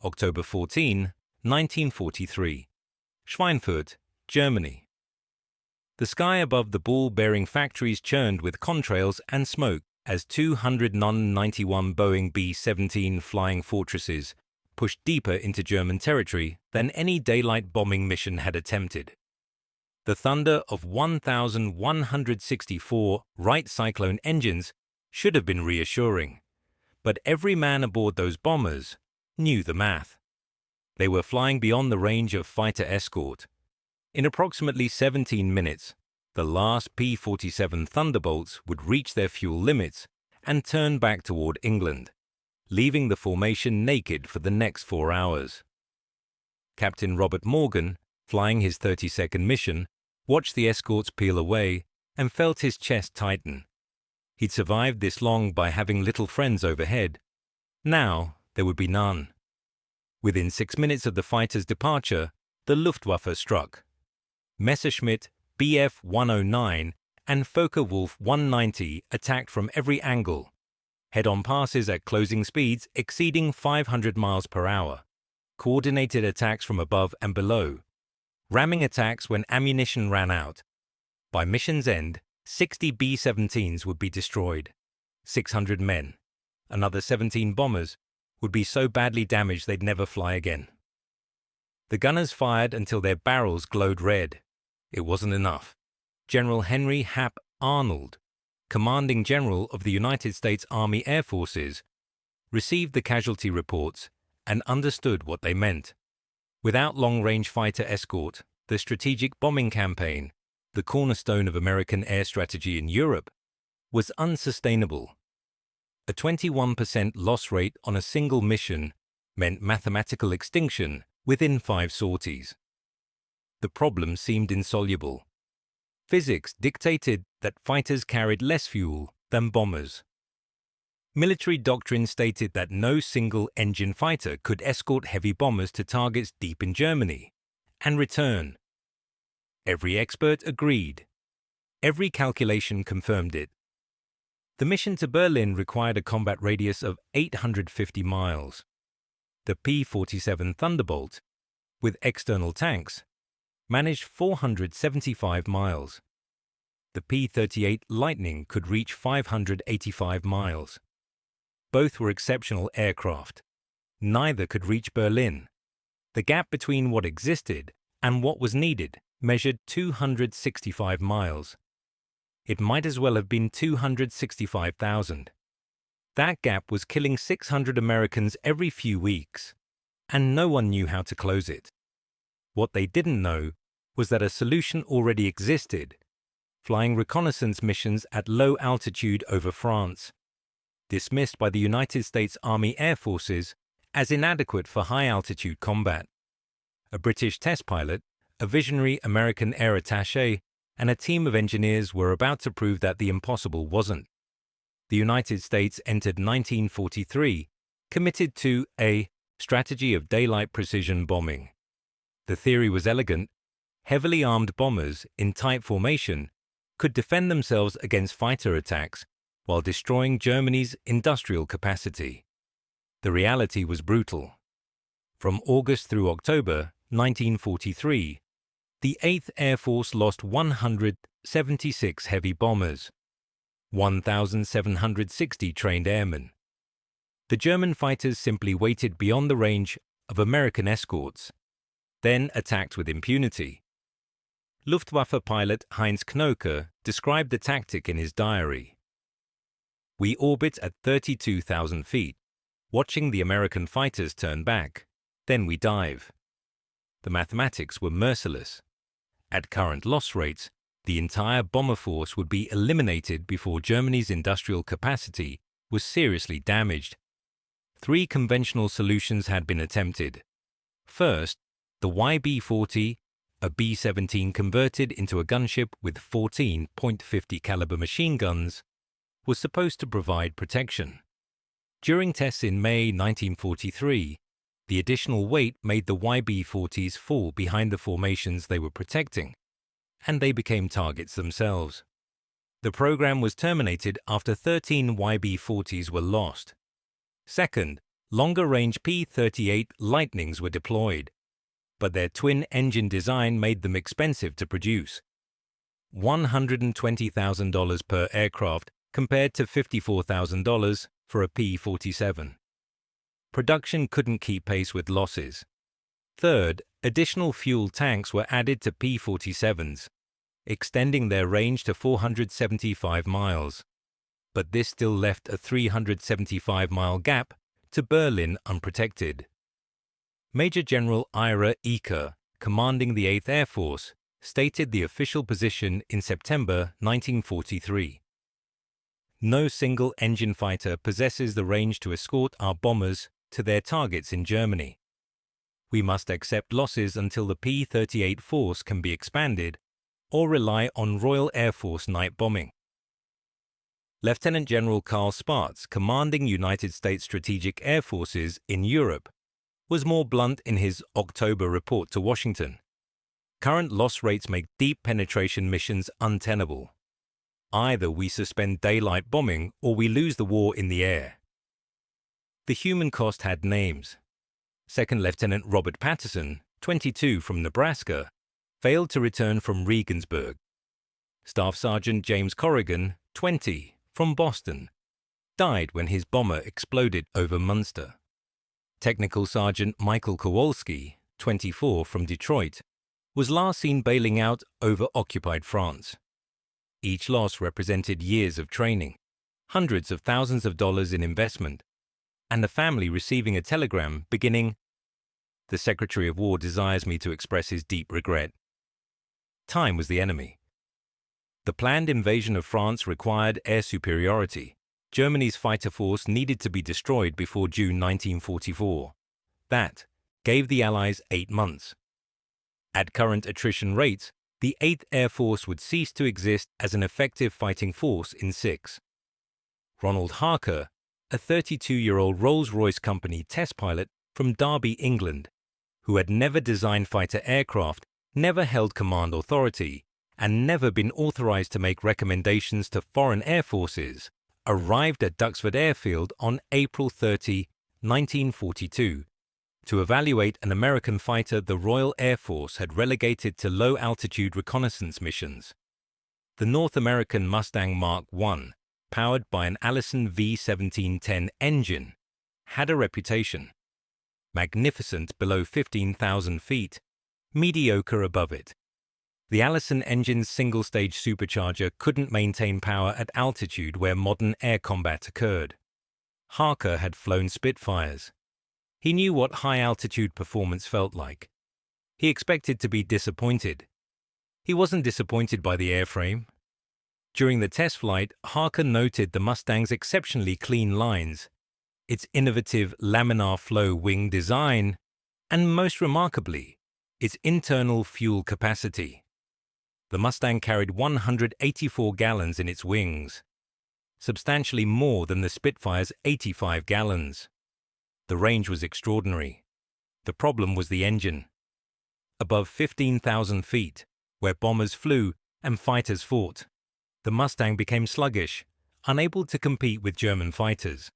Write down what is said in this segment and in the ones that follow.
October 14, 1943. Schweinfurt, Germany. The sky above the ball-bearing factories churned with contrails and smoke as 200 non-91 Boeing B-17 flying fortresses pushed deeper into German territory than any daylight bombing mission had attempted. The thunder of 1,164 Wright Cyclone engines should have been reassuring, but every man aboard those bombers knew the math. They were flying beyond the range of fighter escort. In approximately 17 minutes, the last P-47 Thunderbolts would reach their fuel limits and turn back toward England, leaving the formation naked for the next 4 hours. Captain Robert Morgan, flying his 30-second mission, watched the escorts peel away and felt his chest tighten. He'd survived this long by having little friends overhead. Now there would be none. Within 6 minutes of the fighter's departure, the Luftwaffe struck. Messerschmitt Bf 109 and Focke-Wulf 190 attacked from every angle. Head-on passes at closing speeds exceeding 500 miles per hour. Coordinated attacks from above and below. Ramming attacks when ammunition ran out. By mission's end, 60 B-17s would be destroyed. 600 men, another 17 bombers, would be so badly damaged they'd never fly again. The gunners fired until their barrels glowed red. It wasn't enough. General Henry Hap Arnold, commanding general of the United States Army Air Forces, received the casualty reports and understood what they meant. Without long-range fighter escort, the strategic bombing campaign, the cornerstone of American air strategy in Europe, was unsustainable. A 21% loss rate on a single mission meant mathematical extinction within 5 sorties. The problem seemed insoluble. Physics dictated that fighters carried less fuel than bombers. Military doctrine stated that no single engine fighter could escort heavy bombers to targets deep in Germany and return. Every expert agreed. Every calculation confirmed it. The mission to Berlin required a combat radius of 850 miles. The P-47 Thunderbolt, with external tanks, managed 475 miles. The P-38 Lightning could reach 585 miles. Both were exceptional aircraft. Neither could reach Berlin. The gap between what existed and what was needed measured 265 miles. It might as well have been 265,000. That gap was killing 600 Americans every few weeks, and no one knew how to close it. What they didn't know was that a solution already existed: flying reconnaissance missions at low altitude over France, dismissed by the United States Army Air Forces as inadequate for high-altitude combat. A British test pilot, a visionary American air attaché, and a team of engineers were about to prove that the impossible wasn't. The United States entered 1943, committed to a strategy of daylight precision bombing. The theory was elegant. Heavily armed bombers in tight formation could defend themselves against fighter attacks while destroying Germany's industrial capacity. The reality was brutal. From August through October 1943, the 8th Air Force lost 176 heavy bombers, 1,760 trained airmen. The German fighters simply waited beyond the range of American escorts, then attacked with impunity. Luftwaffe pilot Heinz Knoke described the tactic in his diary. "We orbit at 32,000 feet, watching the American fighters turn back. Then we dive." The mathematics were merciless. At current loss rates, the entire bomber force would be eliminated before Germany's industrial capacity was seriously damaged. 3 conventional solutions had been attempted. First, the YB-40, a B-17 converted into a gunship with 14.50 caliber machine guns, was supposed to provide protection. During tests in May 1943, the additional weight made the YB-40s fall behind the formations they were protecting, and they became targets themselves. The program was terminated after 13 YB-40s were lost. Second, Longer-range P-38 Lightnings were deployed, but their twin-engine design made them expensive to produce. $120,000 per aircraft compared to $54,000 for a P-47. Production couldn't keep pace with losses. Third, additional fuel tanks were added to P-47s, extending their range to 475 miles. But this still left a 375-mile gap to Berlin unprotected. Major General Ira Eaker, commanding the 8th Air Force, stated the official position in September 1943. No single engine fighter possesses the range to escort our bombers to their targets in Germany. We must accept losses until the P-38 force can be expanded or rely on Royal Air Force night bombing. Lieutenant General Carl Spaatz, commanding United States Strategic Air Forces in Europe, was more blunt in his October report to Washington. Current loss rates make deep penetration missions untenable. Either we suspend daylight bombing or we lose the war in the air. The human cost had names. Second Lieutenant Robert Patterson, 22, from Nebraska, failed to return from Regensburg. Staff Sergeant James Corrigan, 20, from Boston, died when his bomber exploded over Munster. Technical Sergeant Michael Kowalski, 24, from Detroit, was last seen bailing out over occupied France. Each loss represented years of training, hundreds of thousands of dollars in investment, and the family receiving a telegram beginning, "The Secretary of War desires me to express his deep regret." Time was the enemy. The planned invasion of France required air superiority. Germany's fighter force needed to be destroyed before June 1944. That gave the Allies 8 months. At current attrition rates, the 8th Air Force would cease to exist as an effective fighting force in 6. Ronald Harker, a 32-year-old Rolls-Royce company test pilot from Derby, England, who had never designed fighter aircraft, never held command authority, and never been authorized to make recommendations to foreign air forces, arrived at Duxford Airfield on April 30, 1942, to evaluate an American fighter the Royal Air Force had relegated to low-altitude reconnaissance missions. The North American Mustang Mark I, powered by an Allison V1710 engine, had a reputation. Magnificent below 15,000 feet, mediocre above it. The Allison engine's single-stage supercharger couldn't maintain power at altitude where modern air combat occurred. Harker had flown Spitfires. He knew what high-altitude performance felt like. He expected to be disappointed. He wasn't disappointed by the airframe. During the test flight, Harker noted the Mustang's exceptionally clean lines, its innovative laminar flow wing design, and most remarkably, its internal fuel capacity. The Mustang carried 184 gallons in its wings, substantially more than the Spitfire's 85 gallons. The range was extraordinary. The problem was the engine. Above 15,000 feet, where bombers flew and fighters fought, the Mustang became sluggish, unable to compete with German fighters.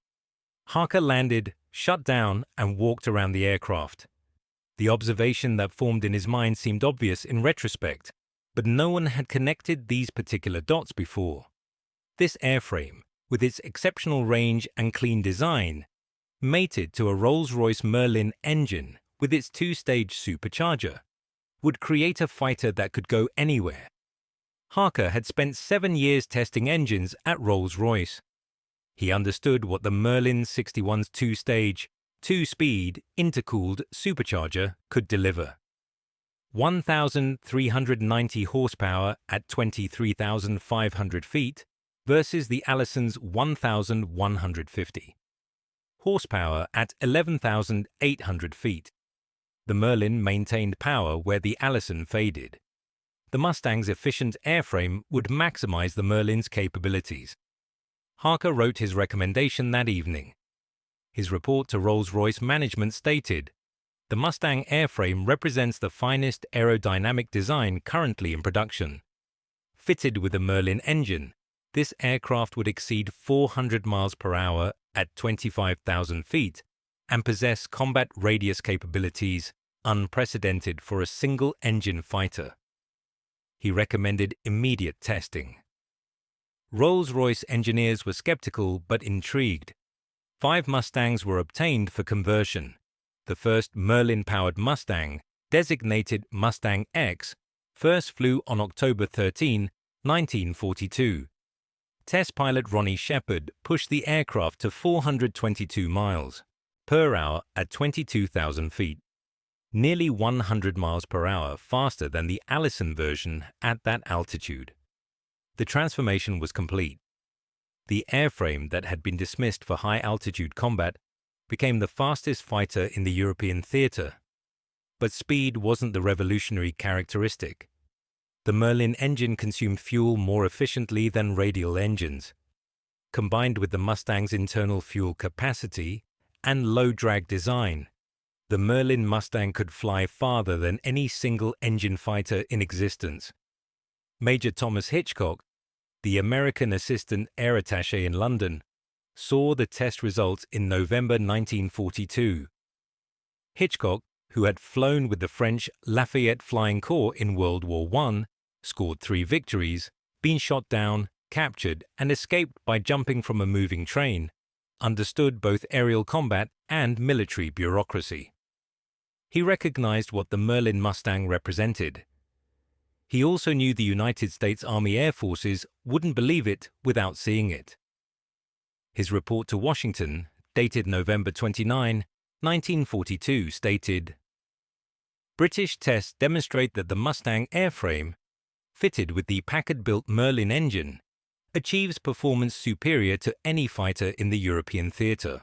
Harker landed, shut down, and walked around the aircraft. The observation that formed in his mind seemed obvious in retrospect, but no one had connected these particular dots before. This airframe, with its exceptional range and clean design, mated to a Rolls-Royce Merlin engine with its 2-stage supercharger, would create a fighter that could go anywhere. Harker had spent 7 years testing engines at Rolls-Royce. He understood what the Merlin 61's 2-stage, 2-speed, intercooled supercharger could deliver. 1,390 horsepower at 23,500 feet versus the Allison's 1,150. Horsepower at 11,800 feet. The Merlin maintained power where the Allison faded. The Mustang's efficient airframe would maximize the Merlin's capabilities. Harker wrote his recommendation that evening. His report to Rolls-Royce management stated, "The Mustang airframe represents the finest aerodynamic design currently in production. Fitted with a Merlin engine, this aircraft would exceed 400 miles per hour at 25,000 feet and possess combat radius capabilities unprecedented for a single-engine fighter. He recommended immediate testing. Rolls-Royce engineers were skeptical but intrigued. 5 Mustangs were obtained for conversion. The first Merlin-powered Mustang, designated Mustang X, first flew on October 13, 1942. Test pilot Ronnie Shepard pushed the aircraft to 422 miles per hour at 22,000 feet, nearly 100 miles per hour faster than the Allison version at that altitude. The transformation was complete. The airframe that had been dismissed for high-altitude combat became the fastest fighter in the European theater. But speed wasn't the revolutionary characteristic. The Merlin engine consumed fuel more efficiently than radial engines. Combined with the Mustang's internal fuel capacity and low-drag design, the Merlin Mustang could fly farther than any single-engine fighter in existence. Major Thomas Hitchcock, the American assistant air attaché in London, saw the test results in November 1942. Hitchcock, who had flown with the French Lafayette Flying Corps in World War I, scored 3 victories, been shot down, captured, and escaped by jumping from a moving train, understood both aerial combat and military bureaucracy. He recognized what the Merlin Mustang represented. He also knew the United States Army Air Forces wouldn't believe it without seeing it. His report to Washington, dated November 29, 1942, stated, "British tests demonstrate that the Mustang airframe, fitted with the Packard-built Merlin engine, achieves performance superior to any fighter in the European theater.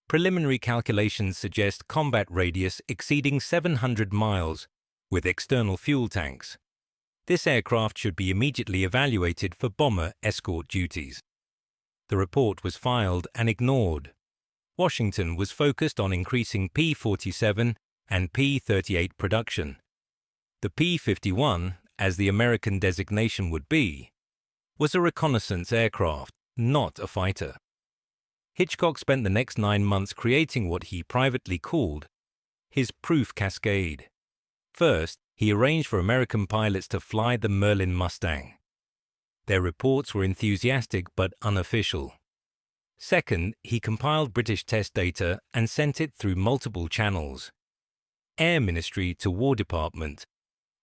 Preliminary calculations suggest combat radius exceeding 700 miles with external fuel tanks. This aircraft should be immediately evaluated for bomber escort duties." The report was filed and ignored. Washington was focused on increasing P-47 and P-38 production. The P-51, as the American designation would be, was a reconnaissance aircraft, not a fighter. Hitchcock spent the next 9 months creating what he privately called his proof cascade. First, he arranged for American pilots to fly the Merlin Mustang. Their reports were enthusiastic but unofficial. Second, he compiled British test data and sent it through multiple channels: Air Ministry to War Department,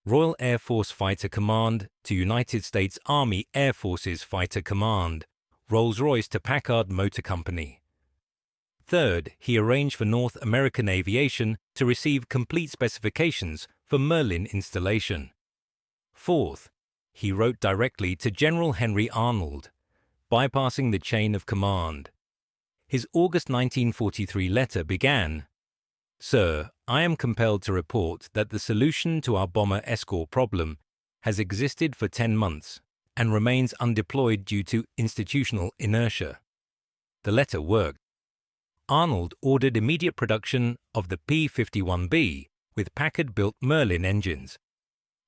Royal Air Force Fighter Command to United States Army Air Forces Fighter Command, Rolls-Royce to Packard Motor Company. Third, he arranged for North American Aviation to receive complete specifications for Merlin installation. Fourth, he wrote directly to General Henry Arnold, bypassing the chain of command. His August 1943 letter began, "Sir, I am compelled to report that the solution to our bomber escort problem has existed for 10 months and remains undeployed due to institutional inertia." The letter worked. Arnold ordered immediate production of the P-51B with Packard-built Merlin engines.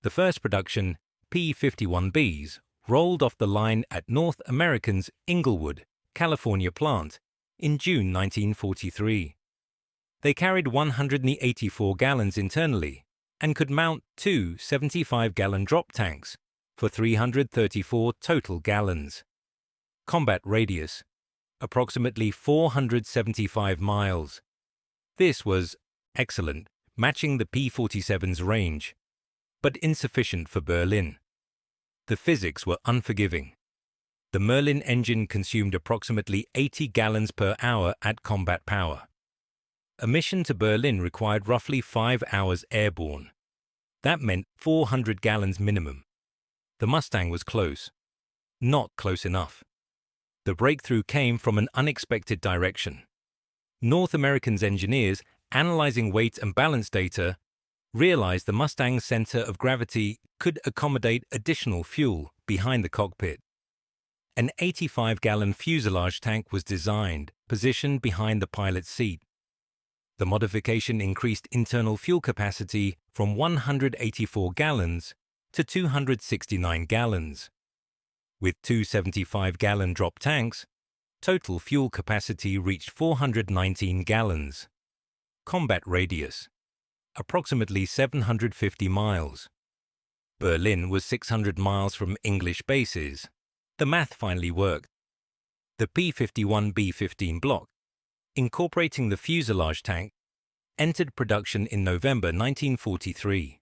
The first production, P-51Bs, rolled off the line at North American's Inglewood, California plant in June 1943. They carried 184 gallons internally and could mount 2 75-gallon drop tanks for 334 total gallons. Combat radius, approximately 475 miles. This was excellent, matching the P-47's range, but insufficient for Berlin. The physics were unforgiving. The Merlin engine consumed approximately 80 gallons per hour at combat power. A mission to Berlin required roughly 5 hours airborne. That meant 400 gallons minimum. The Mustang was close. Not close enough. The breakthrough came from an unexpected direction. North American's engineers, analyzing weight and balance data, realized the Mustang's center of gravity could accommodate additional fuel behind the cockpit. An 85-gallon fuselage tank was designed, positioned behind the pilot's seat. The modification increased internal fuel capacity from 184 gallons to 269 gallons. With two 75-gallon drop tanks, Total fuel capacity reached 419 gallons. Combat radius, approximately 750 miles. Berlin was 600 miles from English bases. The math finally worked. The P-51 B-15 block, incorporating the fuselage tank, entered production in November 1943.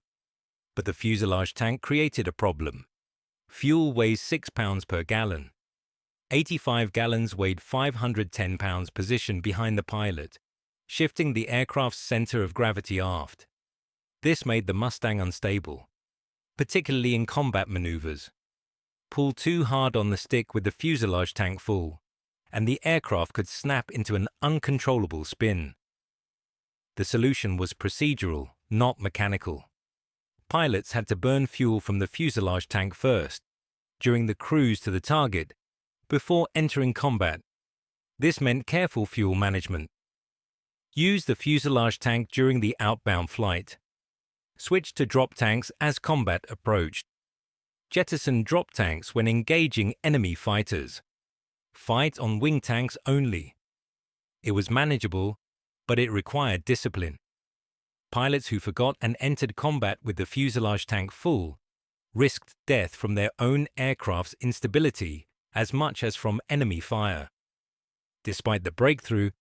But the fuselage tank created a problem. Fuel weighs 6 pounds per gallon. 85 gallons weighed 510 pounds positioned behind the pilot, shifting the aircraft's center of gravity aft. This made the Mustang unstable, particularly in combat maneuvers. Pull too hard on the stick with the fuselage tank full, and the aircraft could snap into an uncontrollable spin. The solution was procedural, not mechanical. Pilots had to burn fuel from the fuselage tank first, during the cruise to the target, before entering combat. This meant careful fuel management. Use the fuselage tank during the outbound flight. Switch to drop tanks as combat approached. Jettison drop tanks when engaging enemy fighters. Fight on wing tanks only. It was manageable, but it required discipline. Pilots who forgot and entered combat with the fuselage tank full risked death from their own aircraft's instability as much as from enemy fire. Despite the breakthrough,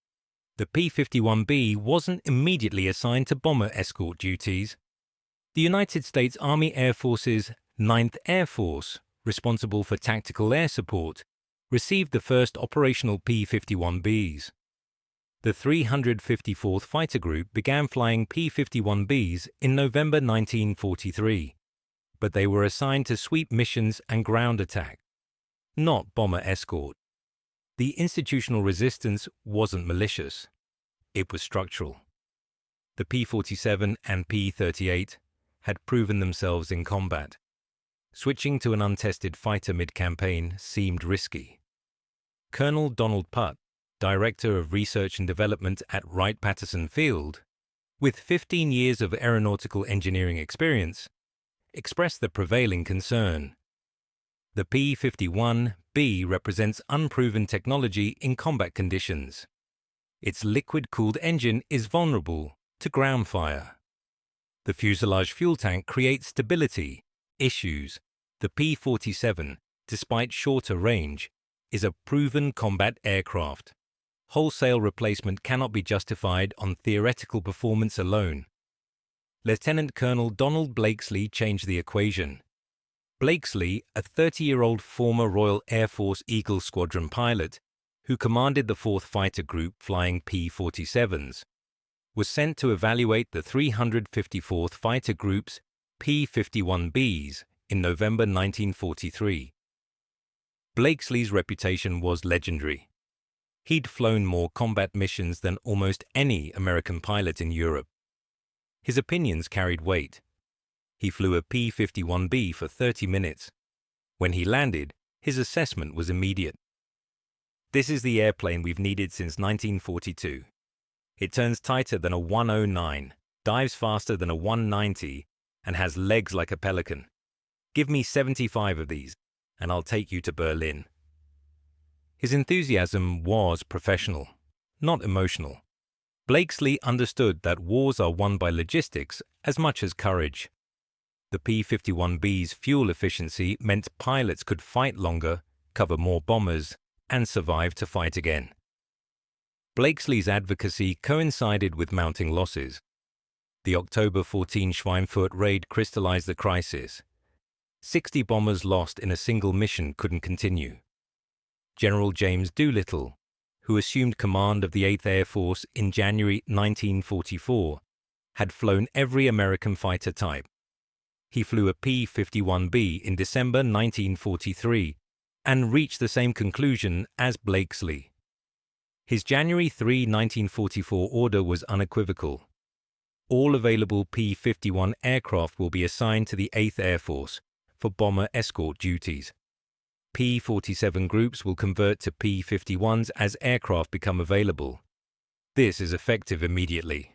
the P-51B wasn't immediately assigned to bomber escort duties. The United States Army Air Force's 9th Air Force, responsible for tactical air support, received the first operational P-51Bs. The 354th Fighter Group began flying P-51Bs in November 1943, but they were assigned to sweep missions and ground attack, not bomber escort. The institutional resistance wasn't malicious. It was structural. The P-47 and P-38 had proven themselves in combat. Switching to an untested fighter mid-campaign seemed risky. Colonel Donald Putt, Director of Research and Development at Wright-Patterson Field, with 15 years of aeronautical engineering experience, expressed the prevailing concern. The P-51B represents unproven technology in combat conditions. Its liquid-cooled engine is vulnerable to ground fire. The fuselage fuel tank creates stability issues. The P-47, despite shorter range, is a proven combat aircraft. Wholesale replacement cannot be justified on theoretical performance alone. Lieutenant Colonel Donald Blakesley changed the equation. Blakesley, a 30-year-old former Royal Air Force Eagle Squadron pilot who commanded the 4th Fighter Group flying P-47s, was sent to evaluate the 354th Fighter Group's P-51Bs in November 1943. Blakesley's reputation was legendary. He'd flown more combat missions than almost any American pilot in Europe. His opinions carried weight. He flew a P-51B for 30 minutes. When he landed, his assessment was immediate. This is the airplane we've needed since 1942. It turns tighter than a 109, dives faster than a 190, and has legs like a pelican. Give me 75 of these, and I'll take you to Berlin. His enthusiasm was professional, not emotional. Blakesley understood that wars are won by logistics as much as courage. The P-51B's fuel efficiency meant pilots could fight longer, cover more bombers, and survive to fight again. Blakesley's advocacy coincided with mounting losses. The October 14 Schweinfurt raid crystallized the crisis. 60 bombers lost in a single mission couldn't continue. General James Doolittle, who assumed command of the 8th Air Force in January 1944, had flown every American fighter type. He flew a P-51B in December 1943 and reached the same conclusion as Blakesley. His January 3, 1944 order was unequivocal. All available P-51 aircraft will be assigned to the 8th Air Force for bomber escort duties. P-47 groups will convert to P-51s as aircraft become available. This is effective immediately.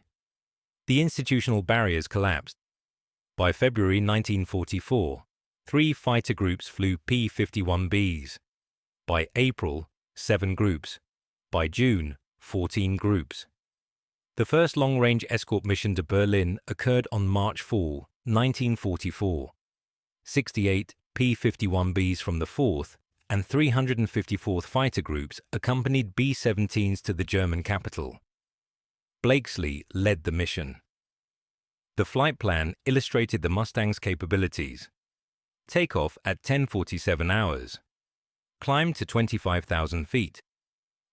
The institutional barriers collapsed. By February 1944, 3 fighter groups flew P-51Bs. By April, 7 groups. By June, 14 groups. The first long-range escort mission to Berlin occurred on March 4, 1944. 68 P-51Bs from the 4th and 354th Fighter Groups accompanied B-17s to the German capital. Blakesley led the mission. The flight plan illustrated the Mustang's capabilities. Takeoff at 10:47 hours. Climb to 25,000 feet.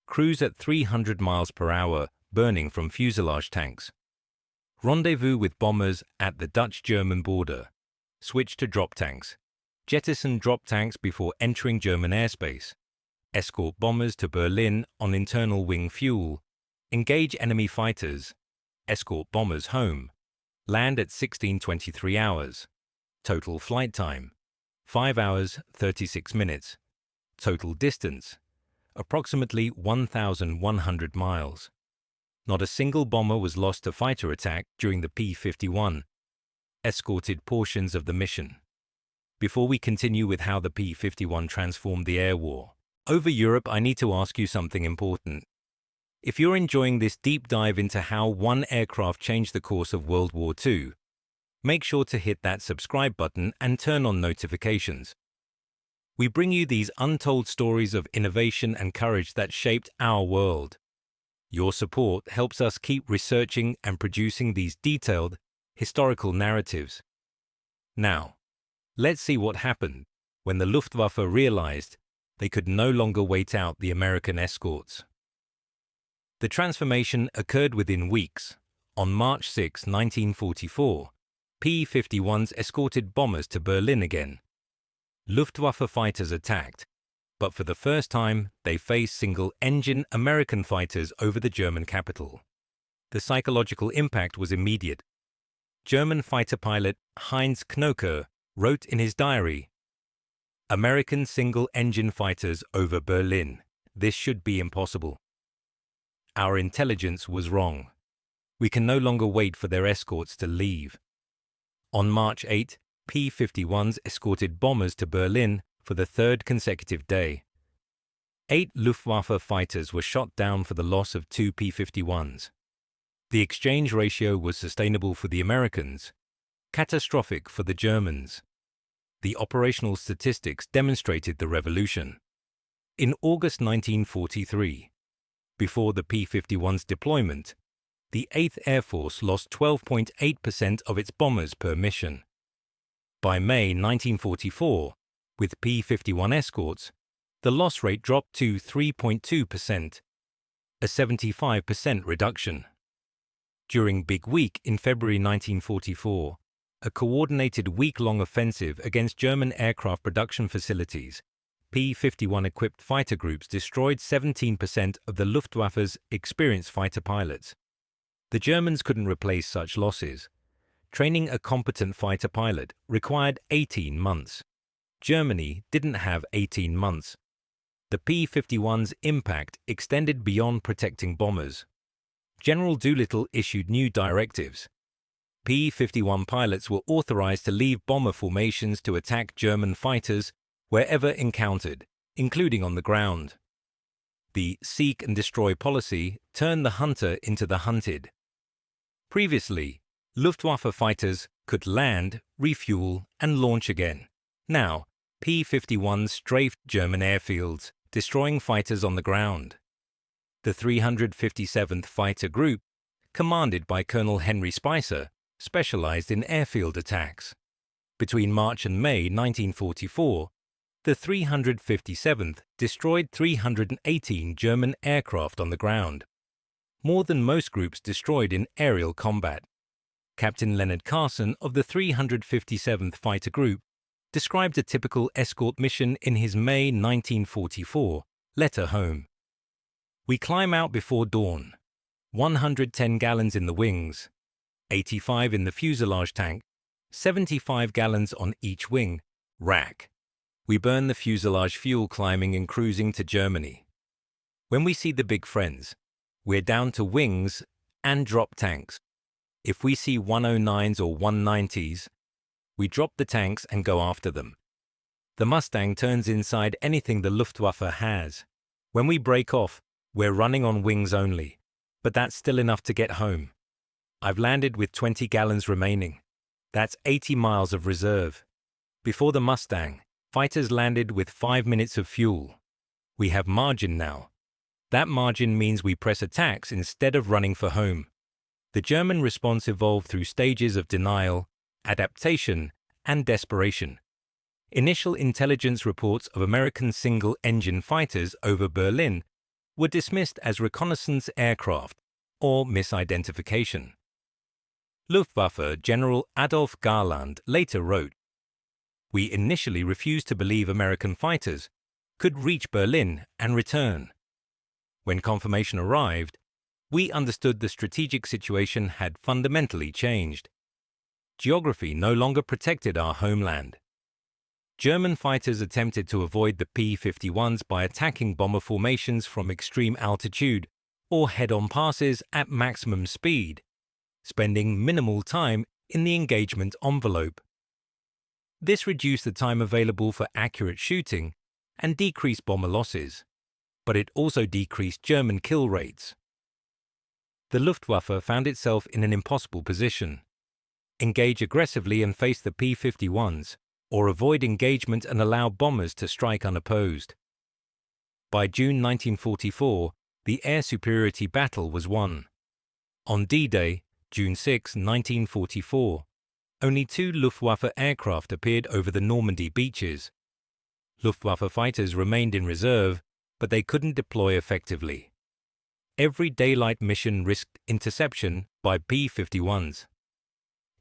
Cruise at 300 miles per hour, burning from fuselage tanks. Rendezvous with bombers at the Dutch-German border. Switch to drop tanks. Jettison drop tanks before entering German airspace. Escort bombers to Berlin on internal wing fuel. Engage enemy fighters. Escort bombers home. Land at 16:23 hours. Total flight time, 5 hours, 36 minutes. Total distance, approximately 1,100 miles. Not a single bomber was lost to fighter attack during the P-51 escorted portions of the mission. Before we continue with how the P-51 transformed the air war over Europe, I need to ask you something important. If you're enjoying this deep dive into how one aircraft changed the course of World War II, make sure to hit that subscribe button and turn on notifications. We bring you these untold stories of innovation and courage that shaped our world. Your support helps us keep researching and producing these detailed, historical narratives. Now, let's see what happened when the Luftwaffe realized they could no longer wait out the American escorts. The transformation occurred within weeks. On March 6, 1944, P-51s escorted bombers to Berlin again. Luftwaffe fighters attacked, but for the first time, they faced single-engine American fighters over the German capital. The psychological impact was immediate. German fighter pilot Heinz Knoker wrote in his diary, "American single-engine fighters over Berlin. This should be impossible. Our intelligence was wrong. We can no longer wait for their escorts to leave." On March 8, P-51s escorted bombers to Berlin for the third consecutive day. 8 Luftwaffe fighters were shot down for the loss of 2 P-51s. The exchange ratio was sustainable for the Americans, catastrophic for the Germans. The operational statistics demonstrated the revolution. In August 1943, before the P-51's deployment, the 8th Air Force lost 12.8% of its bombers per mission. By May 1944, with P-51 escorts, the loss rate dropped to 3.2%, a 75% reduction. During Big Week in February 1944, a coordinated week-long offensive against German aircraft production facilities, P-51-equipped fighter groups destroyed 17% of the Luftwaffe's experienced fighter pilots. The Germans couldn't replace such losses. Training a competent fighter pilot required 18 months. Germany didn't have 18 months. The P-51's impact extended beyond protecting bombers. General Doolittle issued new directives. P-51 pilots were authorized to leave bomber formations to attack German fighters wherever encountered, including on the ground. The seek and destroy policy turned the hunter into the hunted. Previously, Luftwaffe fighters could land, refuel, and launch again. Now, P-51s strafed German airfields, destroying fighters on the ground. The 357th Fighter Group, commanded by Colonel Henry Spicer, specialized in airfield attacks. Between March and May 1944, the 357th destroyed 318 German aircraft on the ground, more than most groups destroyed in aerial combat. Captain Leonard Carson of the 357th Fighter Group described a typical escort mission in his May 1944 letter home. "We climb out before dawn, 110 gallons in the wings, 85 in the fuselage tank, 75 gallons on each wing, rack. We burn the fuselage fuel climbing and cruising to Germany. When we see the big friends, we're down to wings and drop tanks. If we see 109s or 190s, we drop the tanks and go after them. The Mustang turns inside anything the Luftwaffe has. When we break off, we're running on wings only, but that's still enough to get home. I've landed with 20 gallons remaining. That's 80 miles of reserve. Before the Mustang, fighters landed with 5 minutes of fuel. We have margin now. That margin means we press attacks instead of running for home. The German response evolved through stages of denial, adaptation, and desperation. Initial intelligence reports of American single-engine fighters over Berlin were dismissed as reconnaissance aircraft or misidentification. Luftwaffe General Adolf Garland later wrote, "We initially refused to believe American fighters could reach Berlin and return. When confirmation arrived, we understood the strategic situation had fundamentally changed. Geography no longer protected our homeland. German fighters attempted to avoid the P-51s by attacking bomber formations from extreme altitude or head-on passes at maximum speed, spending minimal time in the engagement envelope. This reduced the time available for accurate shooting and decreased bomber losses, but it also decreased German kill rates. The Luftwaffe found itself in an impossible position: engage aggressively and face the P-51s, or avoid engagement and allow bombers to strike unopposed. By June 1944, the air superiority battle was won. On D-Day, June 6, 1944, only 2 Luftwaffe aircraft appeared over the Normandy beaches. Luftwaffe fighters remained in reserve, but they couldn't deploy effectively. Every daylight mission risked interception by P-51s.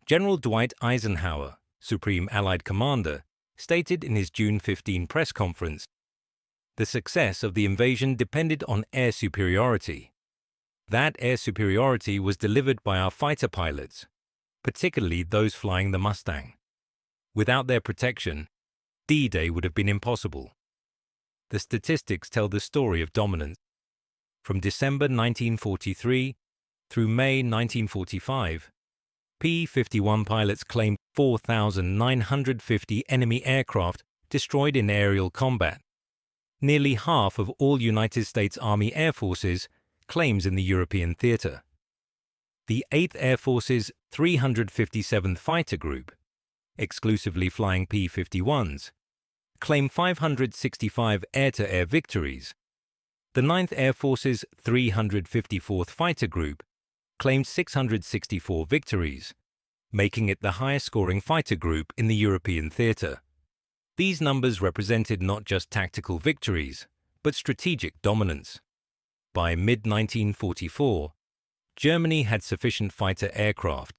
General Dwight Eisenhower, Supreme Allied Commander, stated in his June 15 press conference, "The success of the invasion depended on air superiority. That air superiority was delivered by our fighter pilots, particularly those flying the Mustang. Without their protection, D-Day would have been impossible." The statistics tell the story of dominance. From December 1943 through May 1945, P-51 pilots claimed 4,950 enemy aircraft destroyed in aerial combat. Nearly half of all United States Army Air Forces claims in the European theater. The 8th Air Force's 357th Fighter Group, exclusively flying P-51s, claimed 565 air-to-air victories. The 9th Air Force's 354th Fighter Group claimed 664 victories, making it the highest-scoring fighter group in the European theater. These numbers represented not just tactical victories, but strategic dominance. By mid-1944, Germany had sufficient fighter aircraft.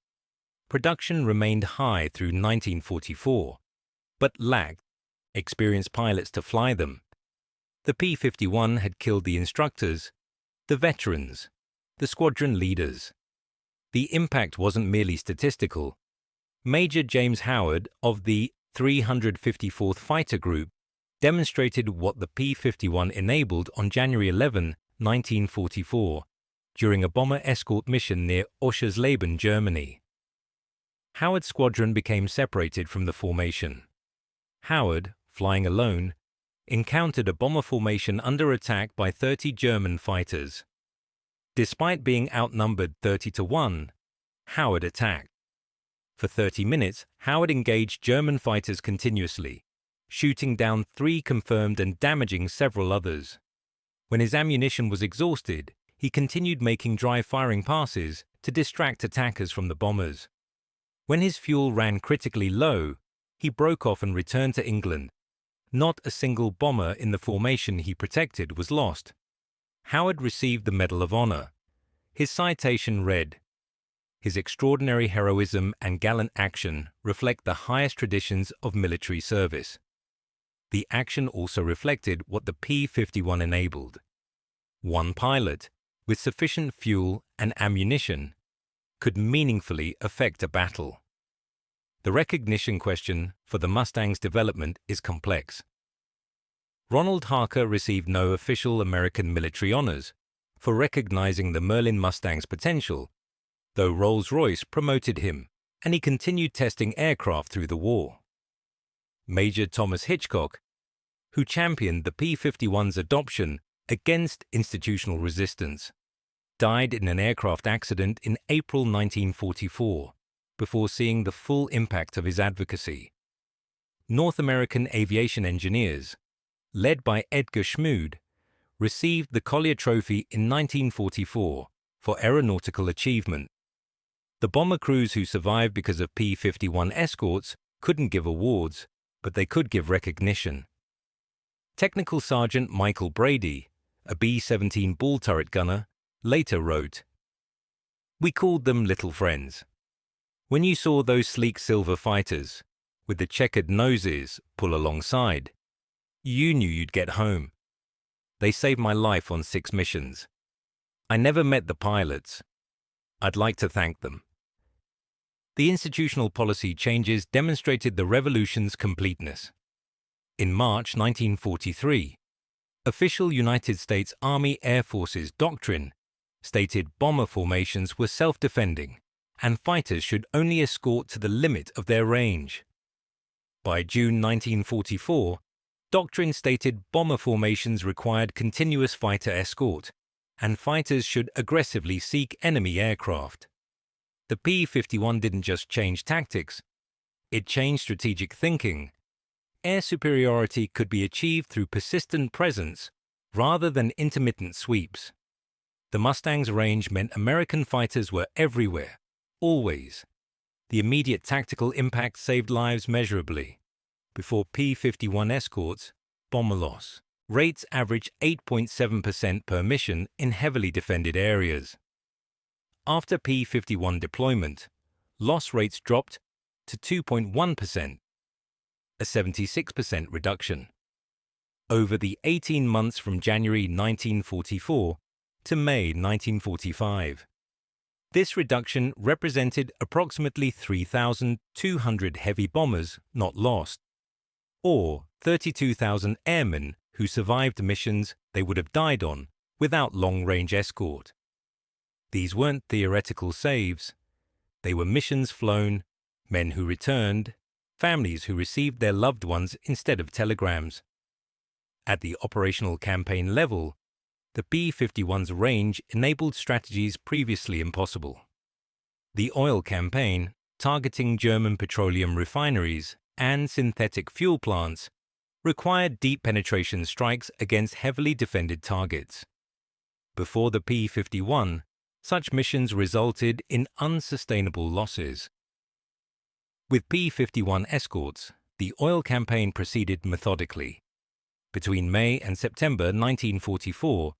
Production remained high through 1944, but lacked experienced pilots to fly them. The P-51 had killed the instructors, the veterans, the squadron leaders. The impact wasn't merely statistical. Major James Howard of the 354th Fighter Group demonstrated what the P-51 enabled on January 11, 1944, during a bomber escort mission near Oschersleben, Germany. Howard's squadron became separated from the formation. Howard, flying alone, encountered a bomber formation under attack by 30 German fighters. Despite being outnumbered 30-1, Howard attacked. For 30 minutes, Howard engaged German fighters continuously, shooting down 3 confirmed and damaging several others. When his ammunition was exhausted, he continued making dry-firing passes to distract attackers from the bombers. When his fuel ran critically low, he broke off and returned to England. Not a single bomber in the formation he protected was lost. Howard received the Medal of Honor. His citation read, "His extraordinary heroism and gallant action reflect the highest traditions of military service." The action also reflected what the P-51 enabled. One pilot, with sufficient fuel and ammunition, could meaningfully affect a battle. The recognition question for the Mustang's development is complex. Ronald Harker received no official American military honors for recognizing the Merlin Mustang's potential, though Rolls-Royce promoted him, and he continued testing aircraft through the war. Major Thomas Hitchcock, who championed the P-51's adoption against institutional resistance, died in an aircraft accident in April 1944 before seeing the full impact of his advocacy. North American aviation engineers, led by Edgar Schmood, received the Collier Trophy in 1944 for aeronautical achievement. The bomber crews who survived because of P-51 escorts couldn't give awards, but they could give recognition. Technical Sergeant Michael Brady, a B-17 ball turret gunner, later wrote, "We called them little friends. When you saw those sleek silver fighters, with the checkered noses, pull alongside, you knew you'd get home. They saved my life on 6 missions. I never met the pilots. I'd like to thank them." The institutional policy changes demonstrated the revolution's completeness. In March 1943, official United States Army Air Forces doctrine stated bomber formations were self-defending and fighters should only escort to the limit of their range. By June 1944, doctrine stated bomber formations required continuous fighter escort, and fighters should aggressively seek enemy aircraft. The P-51 didn't just change tactics, it changed strategic thinking. Air superiority could be achieved through persistent presence rather than intermittent sweeps. The Mustang's range meant American fighters were everywhere, always. The immediate tactical impact saved lives measurably. Before P-51 escorts, bomber loss rates averaged 8.7% per mission in heavily defended areas. After P-51 deployment, loss rates dropped to 2.1%, a 76% reduction. Over the 18 months from January 1944 to May 1945, this reduction represented approximately 3,200 heavy bombers not lost, or 32,000 airmen who survived missions they would have died on without long-range escort. These weren't theoretical saves. They were missions flown, men who returned, families who received their loved ones instead of telegrams. At the operational campaign level, the P-51's range enabled strategies previously impossible. The oil campaign, targeting German petroleum refineries and synthetic fuel plants, required deep penetration strikes against heavily defended targets. Before the P-51, such missions resulted in unsustainable losses. With P-51 escorts, the oil campaign proceeded methodically. Between May and September 1944,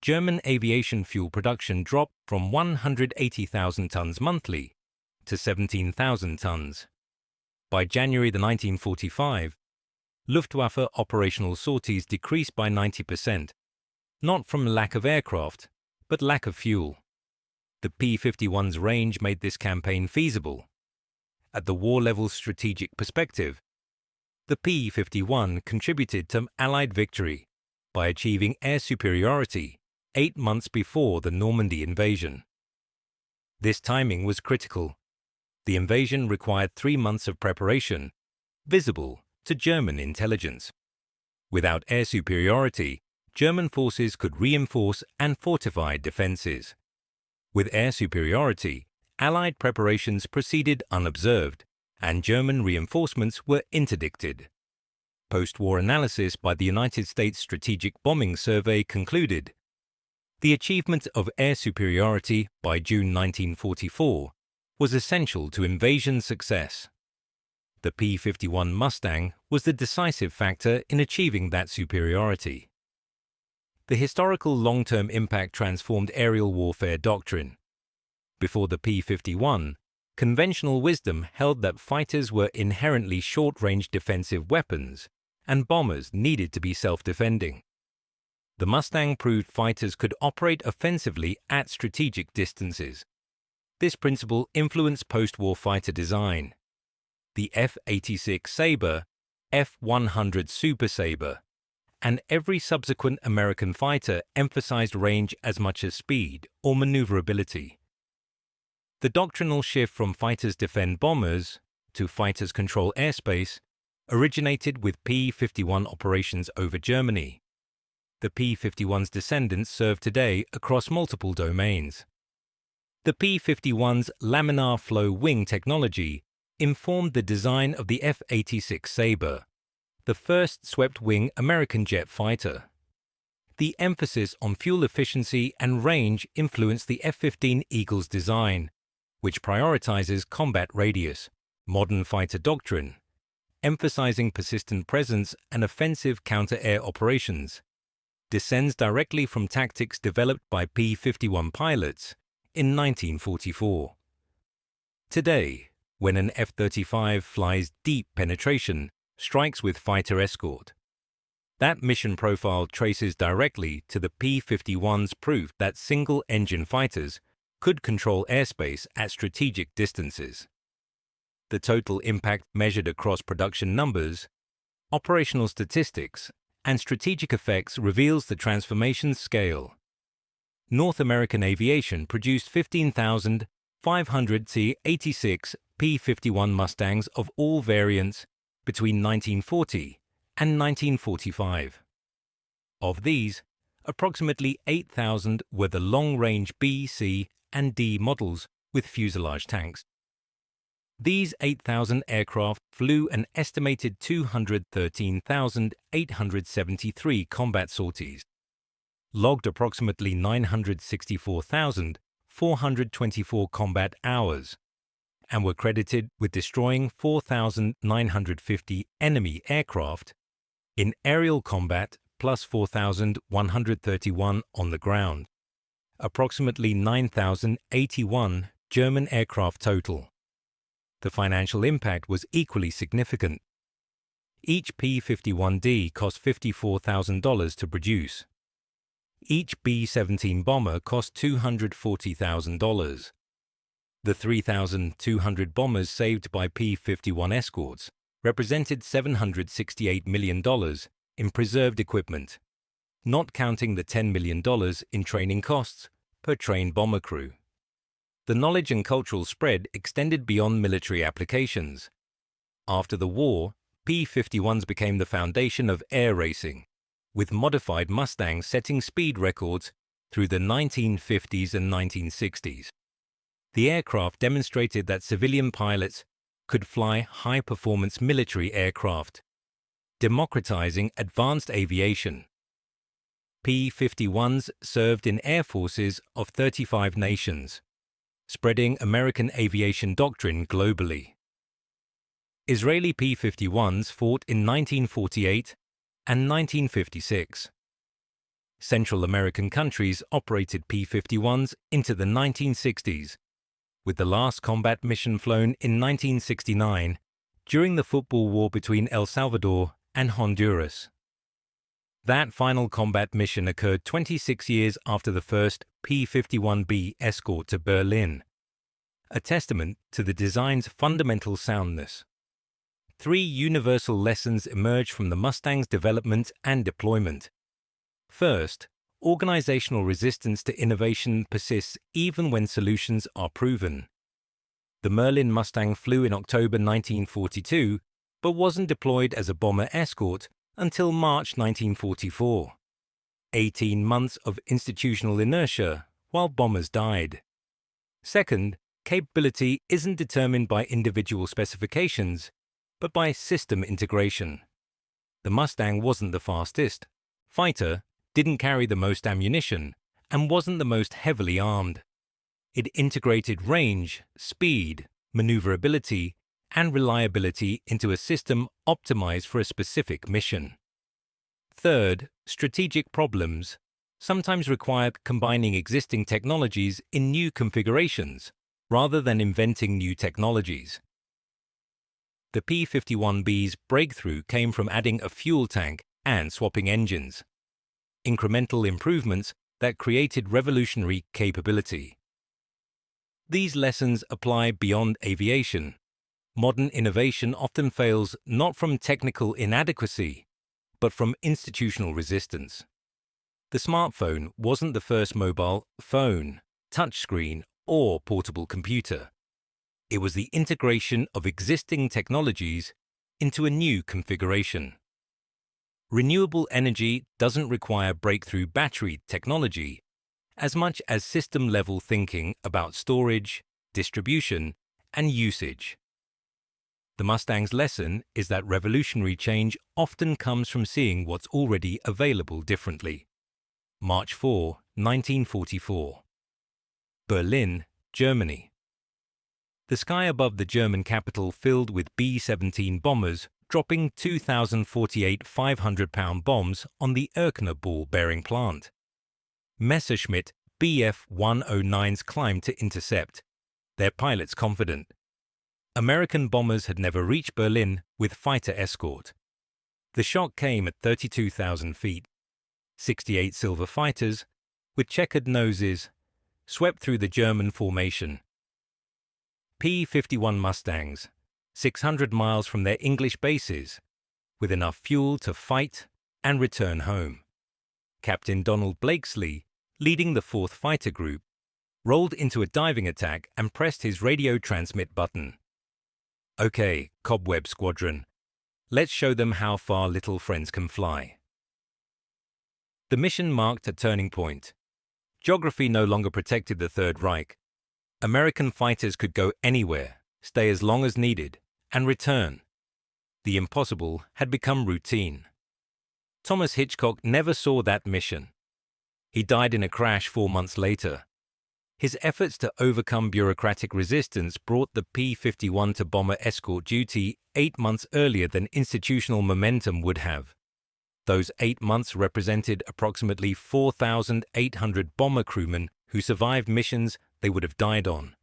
German aviation fuel production dropped from 180,000 tons monthly to 17,000 tons. By January 1945, Luftwaffe operational sorties decreased by 90%, not from lack of aircraft, but lack of fuel. The P-51's range made this campaign feasible. At the war-level strategic perspective, the P-51 contributed to Allied victory by achieving air superiority 8 months before the Normandy invasion. This timing was critical. The invasion required 3 months of preparation, visible to German intelligence. Without air superiority, German forces could reinforce and fortify defenses. With air superiority, Allied preparations proceeded unobserved, and German reinforcements were interdicted. Post-war analysis by the United States Strategic Bombing Survey concluded, the achievement of air superiority by June 1944 was essential to invasion success. The P-51 Mustang was the decisive factor in achieving that superiority. The historical long-term impact transformed aerial warfare doctrine. Before the P-51, conventional wisdom held that fighters were inherently short-range defensive weapons, and bombers needed to be self-defending. The Mustang proved fighters could operate offensively at strategic distances. This principle influenced post-war fighter design. The F-86 Sabre, F-100 Super Sabre, and every subsequent American fighter emphasized range as much as speed or maneuverability. The doctrinal shift from fighters defend bombers to fighters control airspace originated with P-51 operations over Germany. The P-51's descendants serve today across multiple domains. The P-51's laminar flow wing technology informed the design of the F-86 Sabre, the first swept-wing American jet fighter. The emphasis on fuel efficiency and range influenced the F-15 Eagle's design, which prioritizes combat radius, modern fighter doctrine, emphasizing persistent presence and offensive counter-air operations, descends directly from tactics developed by P-51 pilots in 1944. Today, when an F-35 flies deep penetration, strikes with fighter escort, that mission profile traces directly to the P-51's proof that single-engine fighters could control airspace at strategic distances. The total impact measured across production numbers, operational statistics, and strategic effects reveals the transformation's scale. North American aviation produced 15,500 C-86 P-51 Mustangs of all variants between 1940 and 1945. Of these, approximately 8,000 were the long-range B, C, and D models with fuselage tanks. These 8,000 aircraft flew an estimated 213,873 combat sorties, logged approximately 964,424 combat hours, and were credited with destroying 4,950 enemy aircraft in aerial combat plus 4,131 on the ground, approximately 9,081 German aircraft total. The financial impact was equally significant. Each P-51D cost $54,000 to produce. Each B-17 bomber cost $240,000. The 3,200 bombers saved by P-51 escorts represented $768 million in preserved equipment, not counting the $10 million in training costs per trained bomber crew. The knowledge and cultural spread extended beyond military applications. After the war, P-51s became the foundation of air racing, with modified Mustangs setting speed records through the 1950s and 1960s. The aircraft demonstrated that civilian pilots could fly high-performance military aircraft, democratizing advanced aviation. P-51s served in air forces of 35 nations, spreading American aviation doctrine globally. Israeli P-51s fought in 1948 and 1956. Central American countries operated P-51s into the 1960s, with the last combat mission flown in 1969 during the football war between El Salvador and Honduras. That final combat mission occurred 26 years after the first P-51B escort to Berlin, a testament to the design's fundamental soundness. 3 universal lessons emerge from the Mustang's development and deployment. First, organizational resistance to innovation persists even when solutions are proven. The Merlin Mustang flew in October 1942, but wasn't deployed as a bomber escort until March 1944. 18 months of institutional inertia while bombers died. Second, capability isn't determined by individual specifications, but by system integration. The Mustang wasn't the fastest fighter, didn't carry the most ammunition, and wasn't the most heavily armed. It integrated range, speed, maneuverability, and reliability into a system optimized for a specific mission. Third, strategic problems sometimes required combining existing technologies in new configurations rather than inventing new technologies. The P-51B's breakthrough came from adding a fuel tank and swapping engines, incremental improvements that created revolutionary capability. These lessons apply beyond aviation. Modern innovation often fails not from technical inadequacy, but from institutional resistance. The smartphone wasn't the first mobile phone, touchscreen, or portable computer. It was the integration of existing technologies into a new configuration. Renewable energy doesn't require breakthrough battery technology as much as system-level thinking about storage, distribution, and usage. The Mustang's lesson is that revolutionary change often comes from seeing what's already available differently. March 4, 1944. Berlin, Germany. The sky above the German capital filled with B-17 bombers dropping 2,048 500-pound bombs on the Erkener ball-bearing plant. Messerschmitt Bf-109s climbed to intercept, their pilots confident. American bombers had never reached Berlin with fighter escort. The shock came at 32,000 feet. 68 silver fighters, with checkered noses, swept through the German formation. P-51 Mustangs, 600 miles from their English bases, with enough fuel to fight and return home. Captain Donald Blakesley, leading the 4th Fighter Group, rolled into a diving attack and pressed his radio transmit button. "Okay, Cobweb Squadron, let's show them how far little friends can fly." The mission marked a turning point. Geography no longer protected the Third Reich. American fighters could go anywhere, stay as long as needed, and return. The impossible had become routine. Thomas Hitchcock never saw that mission. He died in a crash 4 months later. His efforts to overcome bureaucratic resistance brought the P-51 to bomber escort duty 8 months earlier than institutional momentum would have. Those 8 months represented approximately 4,800 bomber crewmen who survived missions they would have died on.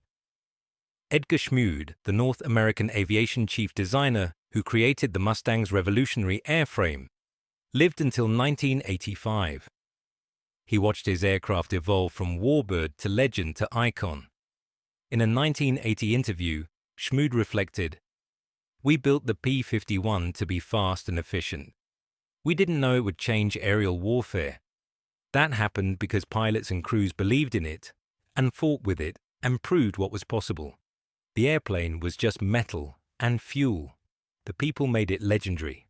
Edgar Schmude, the North American aviation chief designer who created the Mustang's revolutionary airframe, lived until 1985. He watched his aircraft evolve from warbird to legend to icon. In a 1980 interview, Schmude reflected, "We built the P-51 to be fast and efficient. We didn't know it would change aerial warfare. That happened because pilots and crews believed in it and fought with it and proved what was possible. The airplane was just metal and fuel. The people made it legendary."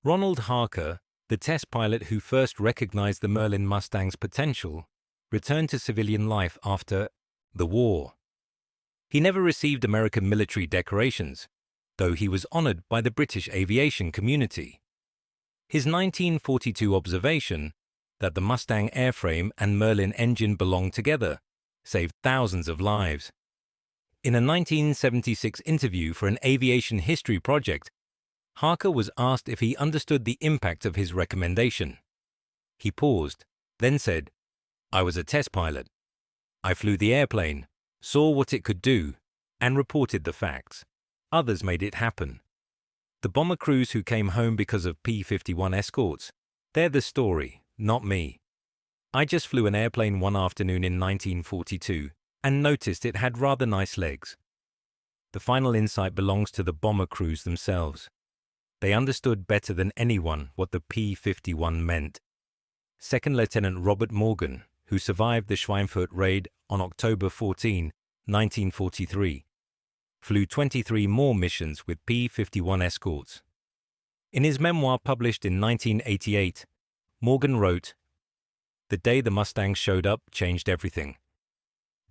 Ronald Harker, the test pilot who first recognized the Merlin Mustang's potential, returned to civilian life after the war. He never received American military decorations, though he was honored by the British aviation community. His 1942 observation that the Mustang airframe and Merlin engine belonged together saved thousands of lives. In a 1976 interview for an aviation history project, Harker was asked if he understood the impact of his recommendation. He paused, then said, "I was a test pilot. I flew the airplane, saw what it could do, and reported the facts. Others made it happen. The bomber crews who came home because of P-51 escorts, they're the story, not me. I just flew an airplane one afternoon in 1942 and noticed it had rather nice legs." The final insight belongs to the bomber crews themselves. They understood better than anyone what the P-51 meant. Second Lieutenant Robert Morgan, who survived the Schweinfurt raid on October 14, 1943, flew 23 more missions with P-51 escorts. In his memoir published in 1988, Morgan wrote, "The day the Mustang showed up changed everything.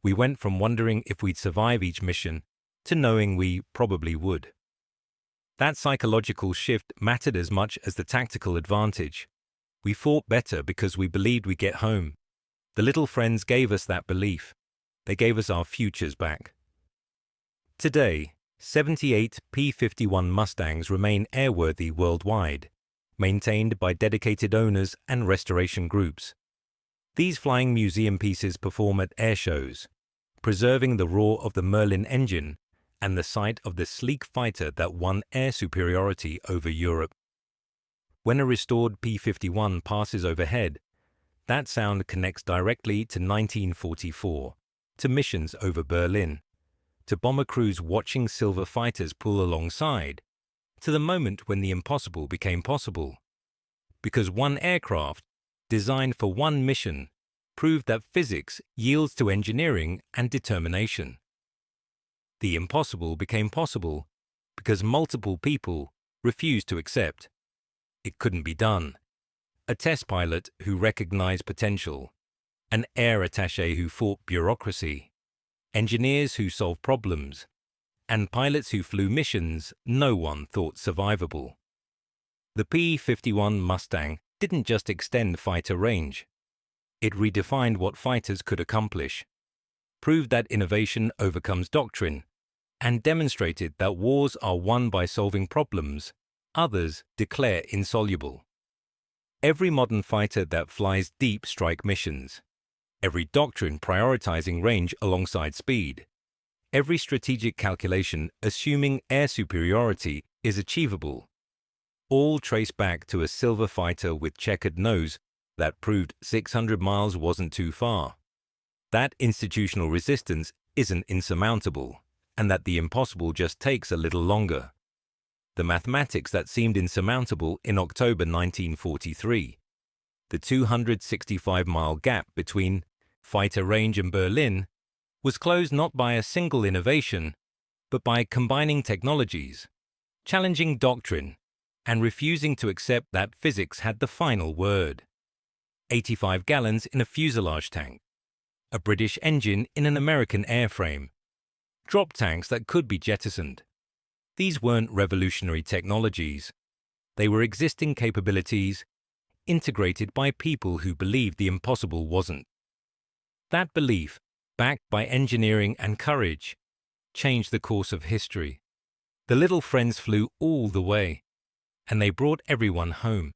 We went from wondering if we'd survive each mission to knowing we probably would." That psychological shift mattered as much as the tactical advantage. We fought better because we believed we'd get home. The little friends gave us that belief. They gave us our futures back. Today, 78 P-51 Mustangs remain airworthy worldwide, maintained by dedicated owners and restoration groups. These flying museum pieces perform at air shows, preserving the roar of the Merlin engine and the sight of the sleek fighter that won air superiority over Europe. When a restored P-51 passes overhead, that sound connects directly to 1944, to missions over Berlin, to bomber crews watching silver fighters pull alongside, to the moment when the impossible became possible. Because one aircraft, designed for one mission, proved that physics yields to engineering and determination. The impossible became possible because multiple people refused to accept. it couldn't be done, a test pilot who recognized potential, an air attaché who fought bureaucracy, engineers who solved problems, and pilots who flew missions no one thought survivable. The P-51 Mustang didn't just extend fighter range. It redefined what fighters could accomplish, proved that innovation overcomes doctrine, and demonstrated that wars are won by solving problems others declare insoluble. Every modern fighter that flies deep strike missions, every doctrine prioritizing range alongside speed, every strategic calculation assuming air superiority is achievable, all trace back to a silver fighter with checkered nose that proved 600 miles wasn't too far, that institutional resistance isn't insurmountable, and that the impossible just takes a little longer. The mathematics that seemed insurmountable in October 1943, the 265-mile gap between fighter range and Berlin, was closed not by a single innovation, but by combining technologies, challenging doctrine, and refusing to accept that physics had the final word. 85 gallons in a fuselage tank, a British engine in an American airframe, drop tanks that could be jettisoned. These weren't revolutionary technologies. They were existing capabilities integrated by people who believed the impossible wasn't. That belief, backed by engineering and courage, changed the course of history. The little friends flew all the way, and they brought everyone home.